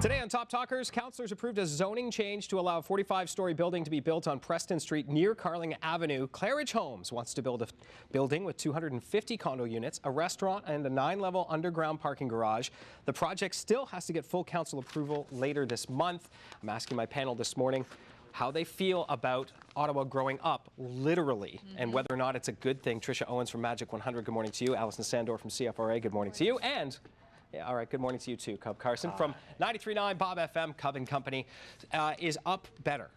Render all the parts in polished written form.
Today on Top Talkers, councillors approved a zoning change to allow a 45-story building to be built on Preston Street near Carling Avenue. Claridge Homes wants to build a building with 250 condo units, a restaurant, and a 9-level underground parking garage. The project still has to get full council approval later this month. I'm asking my panel this morning how they feel about Ottawa growing up, literally, and whether or not it's a good thing. Tricia Owens from Majic 100, good morning to you. Alison Sandor from CFRA, good morning to you. And yeah, all right, good morning to you too, Cub Carson. From 93.9 Bob FM, Cub and Company. Is up better?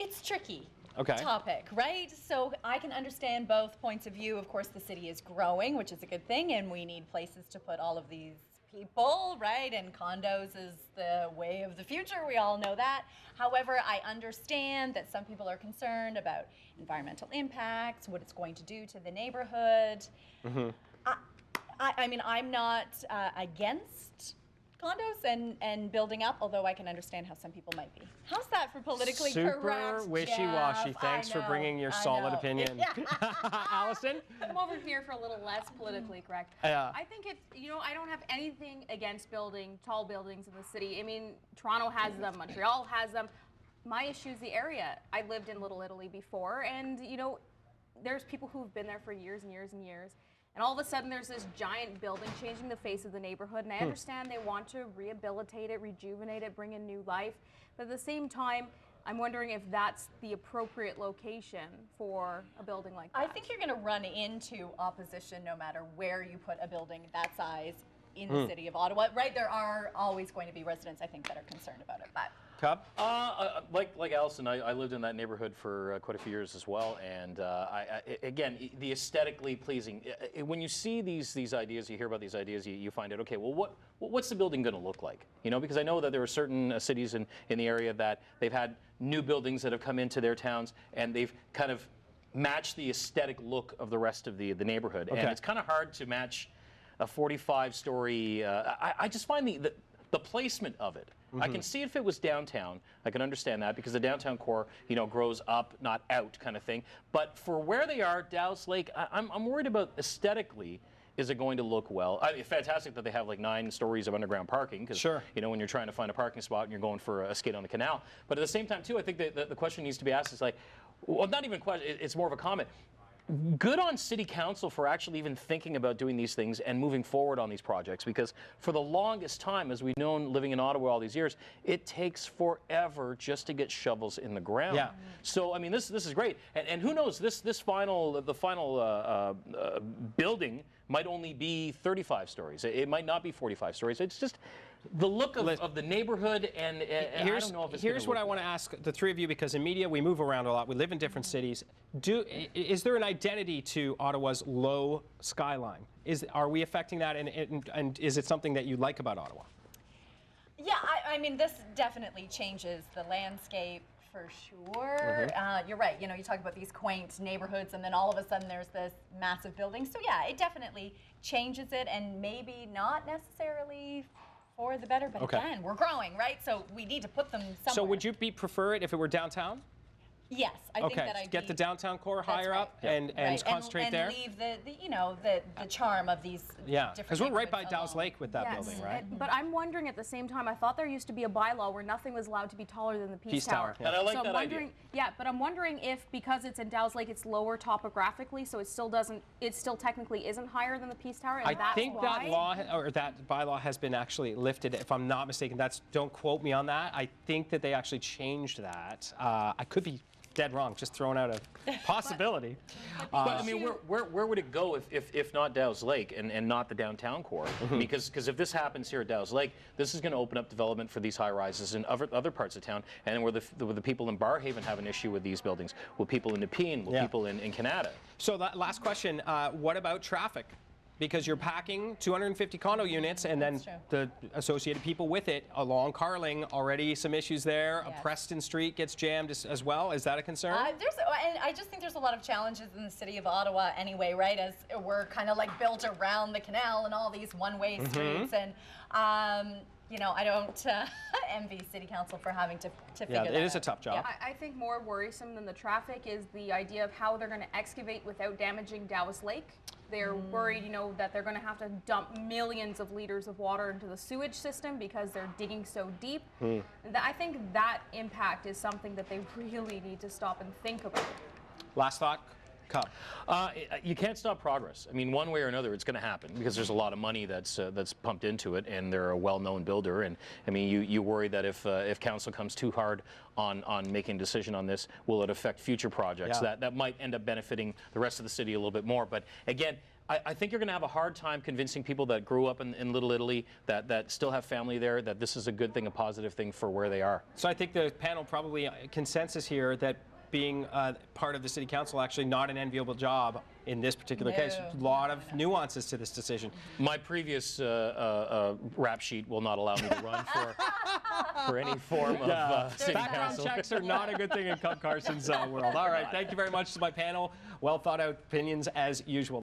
It's tricky. Okay. Topic, right? So I can understand both points of view. Of course, the city is growing, which is a good thing, and we need places to put all of these people, right? And condos is the way of the future. We all know that. However, I understand that some people are concerned about environmental impacts, what it's going to do to the neighborhood. I mean, I'm not against condos and building up, although I can understand how some people might be. How's that for politically correct? Super wishy-washy. Thanks for bringing your solid opinion. Alison? I'm over here for a little less politically correct. I think it's, I don't have anything against building tall buildings in the city. I mean, Toronto has them, Montreal has them. My issue is the area. I lived in Little Italy before, and, there's people who've been there for years and years and years. And all of a sudden, there's this giant building changing the face of the neighborhood. And I understand they want to rehabilitate it, rejuvenate it, bring in new life. But at the same time, I'm wondering if that's the appropriate location for a building like that. I think you're going to run into opposition no matter where you put a building that size in the city of Ottawa. Right? There are always going to be residents, I think, that are concerned about it. But Cub? Like Alison, I lived in that neighborhood for quite a few years as well, and again, the aesthetically pleasing. When you see these ideas, you hear about these ideas, you find out, okay, well, what's the building going to look like? Because I know that there are certain cities in the area that they've had new buildings that have come into their towns, and they've kind of matched the aesthetic look of the rest of the neighborhood, and it's kind of hard to match a 45-story. I just find the placement of it. I can see if it was downtown. I can understand that because the downtown core, grows up, not out kind of thing. But for where they are, Dow's Lake, I'm worried about aesthetically. Is it going to look well? It's fantastic that they have like 9 stories of underground parking because, when you're trying to find a parking spot and you're going for a skate on the canal. But at the same time, too, I think that the question needs to be asked is like, well, not even a question, it's more of a comment. Good on City Council for actually even thinking about doing these things and moving forward on these projects, because for the longest time, as we've known living in Ottawa all these years, it takes forever just to get shovels in the ground. Yeah. So I mean, this is great, and who knows, the final building might only be 35 stories. It might not be 45 stories. It's just the look of the neighborhood, and I don't know if it's here's what I want to ask the three of you, because in media we move around a lot. We live in different cities. Is there an identity to Ottawa's low skyline? Are we affecting that, and is it something that you like about Ottawa? Yeah, I mean, this definitely changes the landscape for sure. You're right. You talk about these quaint neighborhoods, and then all of a sudden there's this massive building. So yeah, it definitely changes it, and maybe not necessarily for the better, but again, we're growing, right? So we need to put them somewhere. So would you prefer it if it were downtown? Yes, I think that I'd get the downtown core higher up and concentrate there. And leave the charm of these different because we're right by Dow's Lake with that building, right? But I'm wondering at the same time, I thought there used to be a bylaw where nothing was allowed to be taller than the Peace Tower. And I like that idea. Yeah, but I'm wondering if because it's in Dow's Lake, it's lower topographically, so it still technically isn't higher than the Peace Tower. And I think that law or that bylaw has been actually lifted, if I'm not mistaken. Don't quote me on that. I think that they actually changed that. I could be dead wrong, just throwing out a possibility. But I mean, where would it go if not Dow's Lake and not the downtown core? Because if this happens here at Dow's Lake, this is going to open up development for these high rises in other parts of town, and where the people in Barrhaven have an issue with these buildings, will people in Nepean, will people in Canada. So that last question, what about traffic? Because you're packing 250 condo units, and then the associated people with it along Carling, already some issues there. Preston Street gets jammed as well. Is that a concern? And I just think there's a lot of challenges in the city of Ottawa anyway, right? As we're kind of like built around the canal and all these one-way streets, and I don't envy City Council for having to figure that out. It is a tough job. I think more worrisome than the traffic is the idea of how they're going to excavate without damaging Dow's Lake. They're worried, you know, that they're going to have to dump millions of liters of water into the sewage system because they're digging so deep. I think that impact is something that they really need to stop and think about. Last thought, Cub. You can't stop progress. I mean, one way or another, it's going to happen because there's a lot of money that's pumped into it, and they're a well-known builder. And I mean, you worry that if council comes too hard on making a decision on this, will it affect future projects that might end up benefiting the rest of the city a little bit more. But again, I think you're going to have a hard time convincing people that grew up in Little Italy, that still have family there, that this is a good thing, a positive thing for where they are. So I think the panel probably consensus here that being part of the city council actually not an enviable job in this particular case. A lot of nuances to this decision. My previous rap sheet will not allow me to run for any form of city Background council. checks are not a good thing in Carson's world. All right, thank you very much to my panel. Well thought out opinions as usual.